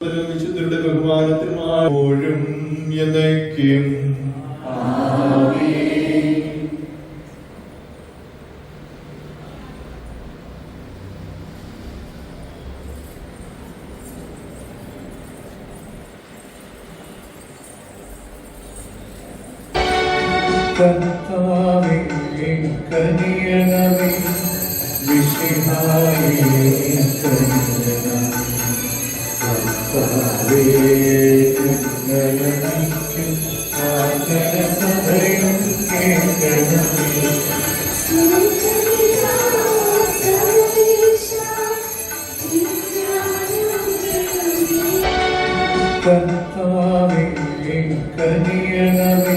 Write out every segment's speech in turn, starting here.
വിശുദ്ധരുടെ ബഹുമാനത്തിനുമായും എന്നേക്കും കർത്താവേ കനിയണമേ മിശിഹായേ കനിയണമേ കർത്താവേ ഞങ്ങളെനിക്കും ആദരസഭയും കേൾക്കണമേ കർത്താവേ കനിയണമേ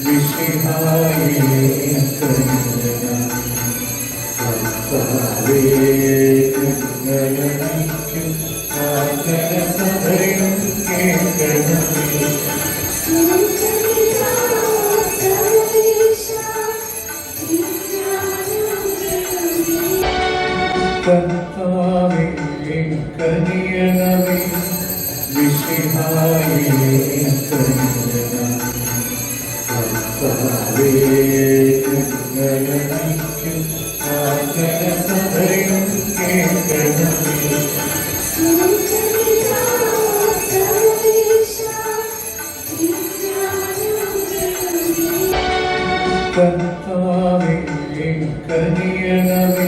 മിശിഹായേ കനിയണമേ കർത്താവേ ഞങ്ങളെനിക്കും ആദരസഭയും കേൾക്കണമേ കർത്താവേ കനിയണമേ മിശിഹായേ കനിയണമേ കർത്താവേ ഞങ്ങളെനിക്കും ആദരസഭയും കേൾക്കണമേ കർത്താവേ കനിയണമേ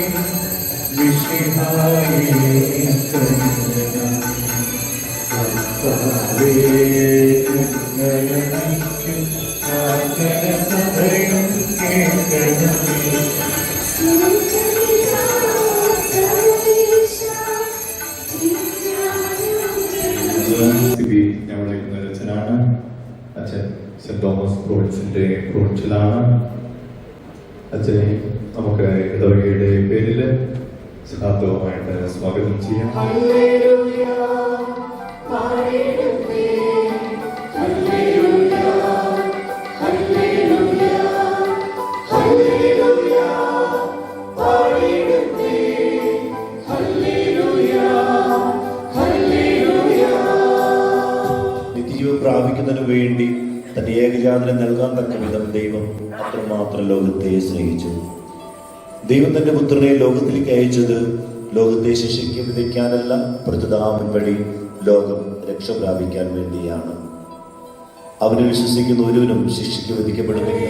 മിശിഹായേ കനിയണമേ കർത്താവേ ഞങ്ങളെനിക്കും ആദരസഭയും കേൾക്കണമേ ഞങ്ങളുടെ ഇന്നലെ അച്ഛനാണ്. അച്ഛൻ സെന്റ് തോമസ് പ്രോവിൻസിന്റെ പ്രോവിൻഷ്യലാണ്. അച്ഛനെ നമുക്ക് ഇടവകയുടെ പേരിൽ സഹാത്വമായിട്ട് സ്വാഗതം ചെയ്യാം. നിത്യജീവൻ പ്രാപിക്കുന്നതിനു വേണ്ടി തന്റെ ഏകജാതനം നൽകാൻ തക്ക വിധം ദൈവം അത്രമാത്രം ലോകത്തെ സ്നേഹിച്ചു. ദൈവം തന്റെ പുത്രനെ ലോകത്തിലേക്ക് അയച്ചത് ലോകത്തെ ശിക്ഷയ്ക്ക് വിധിക്കാനല്ല, പ്രതിദാമൻ വഴി ലോകം രക്ഷ പ്രാപിക്കാൻ വേണ്ടിയാണ്. അവനെ വിശ്വസിക്കുന്ന ഒരുവനും ശിക്ഷയ്ക്ക് വിധിക്കപ്പെടുന്നില്ല.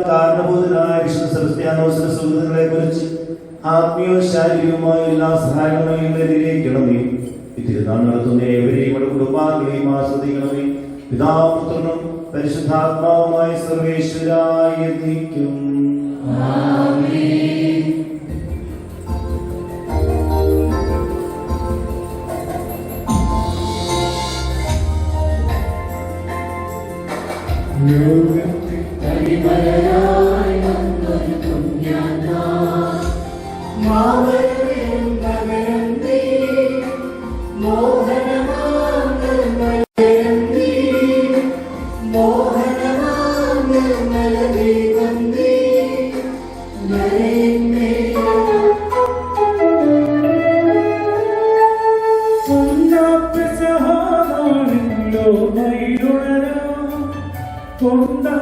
കാരണബോധനായ വിശുദ്ധ സെബസ്ത്യാനോസിന്റെ സുഹൃത്തുക്കളെ കുറിച്ച് ആത്മീയവും ശാരീരികവുമായ എല്ലാ സഹായങ്ങളെയും നേടിയിരിക്കണമേ. ഈ തിരുനാൾ നടത്തുന്ന ഏവരെയും കുടുംബാംഗങ്ങളെയും ആസ്വദിക്കണമേ. പിതാവും പുത്രനും പരിശുദ്ധാത്മാവുമായ സർവേശ്വരായ എന്നേക്കും. കൊണ്ടാ